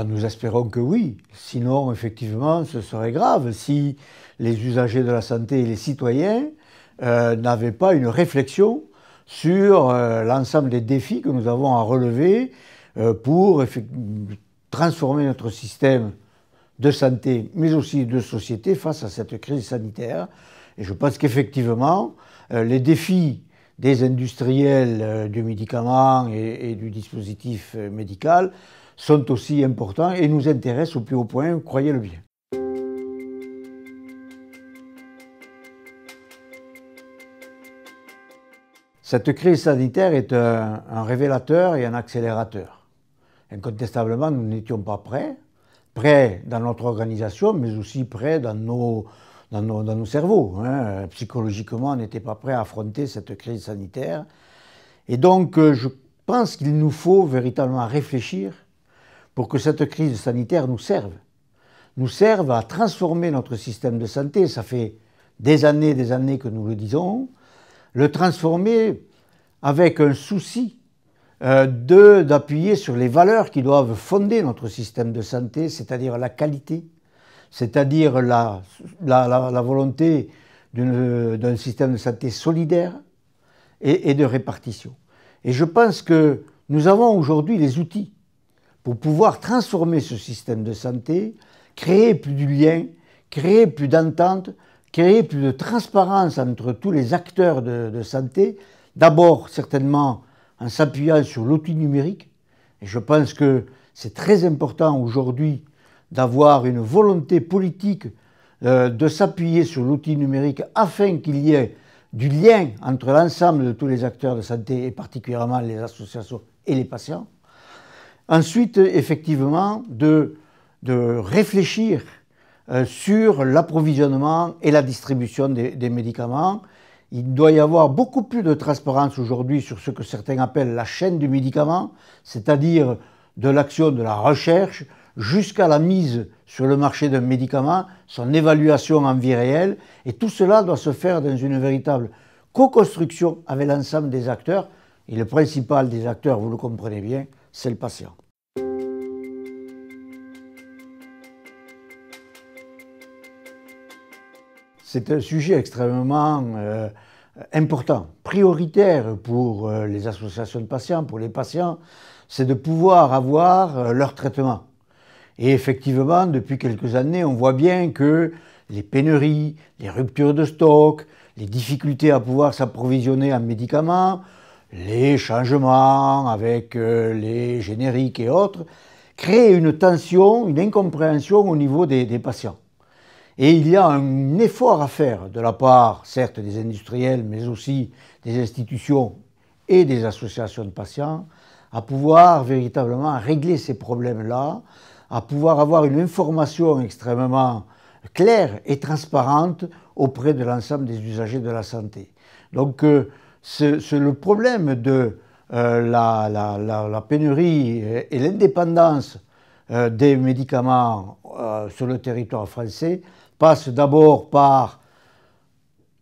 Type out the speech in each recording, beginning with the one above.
Ah, nous espérons que oui. Sinon, effectivement, ce serait grave si les usagers de la santé et les citoyens n'avaient pas une réflexion sur l'ensemble des défis que nous avons à relever pour transformer notre système de santé, mais aussi de société face à cette crise sanitaire. Et je pense qu'effectivement, les défis des industriels du médicament et du dispositif médical sont aussi importants et nous intéressent au plus haut point, croyez-le bien. Cette crise sanitaire est un révélateur et un accélérateur. Incontestablement, nous n'étions pas prêts dans notre organisation, mais aussi prêts dans nos cerveaux. Psychologiquement, on n'était pas prêts à affronter cette crise sanitaire. Et donc, je pense qu'il nous faut véritablement réfléchir pour que cette crise sanitaire nous serve à transformer notre système de santé. Ça fait des années que nous le disons. Le transformer avec un souci d'appuyer sur les valeurs qui doivent fonder notre système de santé, c'est-à-dire la qualité, c'est-à-dire la volonté d'un système de santé solidaire et de répartition. Et je pense que nous avons aujourd'hui les outils pour pouvoir transformer ce système de santé, créer plus de liens, créer plus d'entente, créer plus de transparence entre tous les acteurs de santé, d'abord certainement en s'appuyant sur l'outil numérique. Et je pense que c'est très important aujourd'hui d'avoir une volonté politique de s'appuyer sur l'outil numérique afin qu'il y ait du lien entre l'ensemble de tous les acteurs de santé et particulièrement les associations et les patients. Ensuite, effectivement, de réfléchir sur l'approvisionnement et la distribution des médicaments. Il doit y avoir beaucoup plus de transparence aujourd'hui sur ce que certains appellent la chaîne du médicament, c'est-à-dire de l'action de la recherche jusqu'à la mise sur le marché d'un médicament, son évaluation en vie réelle, et tout cela doit se faire dans une véritable co-construction avec l'ensemble des acteurs, et le principal des acteurs, vous le comprenez bien, c'est le patient. C'est un sujet extrêmement important, prioritaire pour les associations de patients, pour les patients, c'est de pouvoir avoir leur traitement. Et effectivement, depuis quelques années, on voit bien que les pénuries, les ruptures de stock, les difficultés à pouvoir s'approvisionner en médicaments, les changements avec les génériques et autres, créent une tension, une incompréhension au niveau des patients. Et il y a un effort à faire de la part, certes, des industriels, mais aussi des institutions et des associations de patients, à pouvoir véritablement régler ces problèmes-là, à pouvoir avoir une information extrêmement claire et transparente auprès de l'ensemble des usagers de la santé. Donc, le problème de la pénurie et l'indépendance des médicaments sur le territoire français passe d'abord par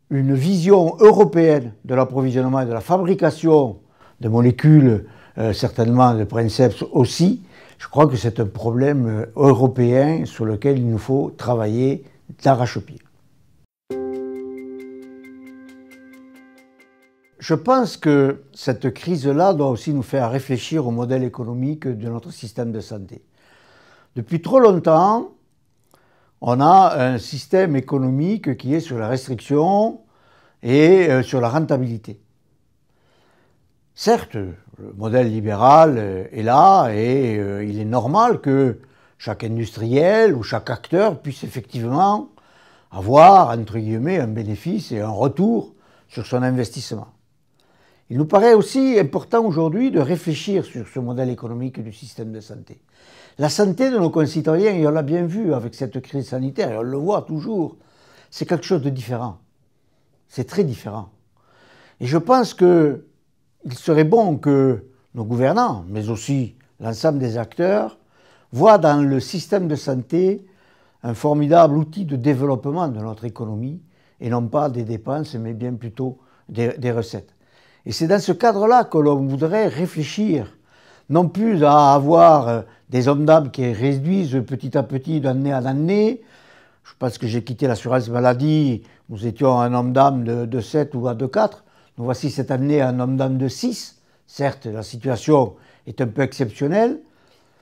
une vision européenne de l'approvisionnement et de la fabrication de molécules, certainement de princeps aussi. Je crois que c'est un problème européen sur lequel il nous faut travailler d'arrache-pied. Je pense que cette crise-là doit aussi nous faire réfléchir au modèle économique de notre système de santé. Depuis trop longtemps, on a un système économique qui est sur la restriction et sur la rentabilité. Certes, le modèle libéral est là et il est normal que chaque industriel ou chaque acteur puisse effectivement avoir, entre guillemets, un bénéfice et un retour sur son investissement. Il nous paraît aussi important aujourd'hui de réfléchir sur ce modèle économique du système de santé. La santé de nos concitoyens, et on l'a bien vu avec cette crise sanitaire, et on le voit toujours, c'est quelque chose de différent. C'est très différent. Et je pense qu'il serait bon que nos gouvernants, mais aussi l'ensemble des acteurs, voient dans le système de santé un formidable outil de développement de notre économie, et non pas des dépenses, mais bien plutôt des recettes. Et c'est dans ce cadre-là que l'on voudrait réfléchir non plus à avoir des hommes d'âme qui réduisent petit à petit d'année en année. Je pense que j'ai quitté l'assurance maladie, nous étions un homme d'âme de 7 ou de 4. Nous voici cette année un homme d'âme de 6. Certes, la situation est un peu exceptionnelle,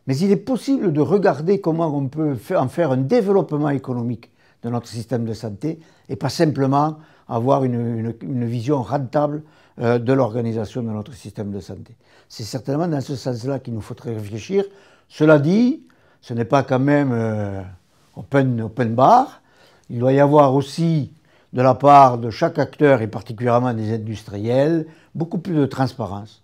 mais il est possible de regarder comment on peut en faire un développement économique de notre système de santé et pas simplement avoir une vision rentable de l'organisation de notre système de santé. C'est certainement dans ce sens-là qu'il nous faudrait réfléchir. Cela dit, ce n'est pas quand même open bar. Il doit y avoir aussi, de la part de chaque acteur, et particulièrement des industriels, beaucoup plus de transparence,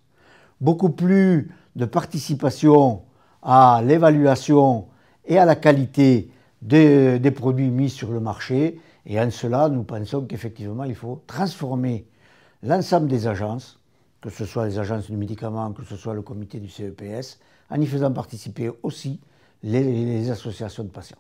beaucoup plus de participation à l'évaluation et à la qualité des produits mis sur le marché. Et en cela, nous pensons qu'effectivement, il faut transformer l'ensemble des agences, que ce soit les agences du médicament, que ce soit le comité du CEPS, en y faisant participer aussi les associations de patients.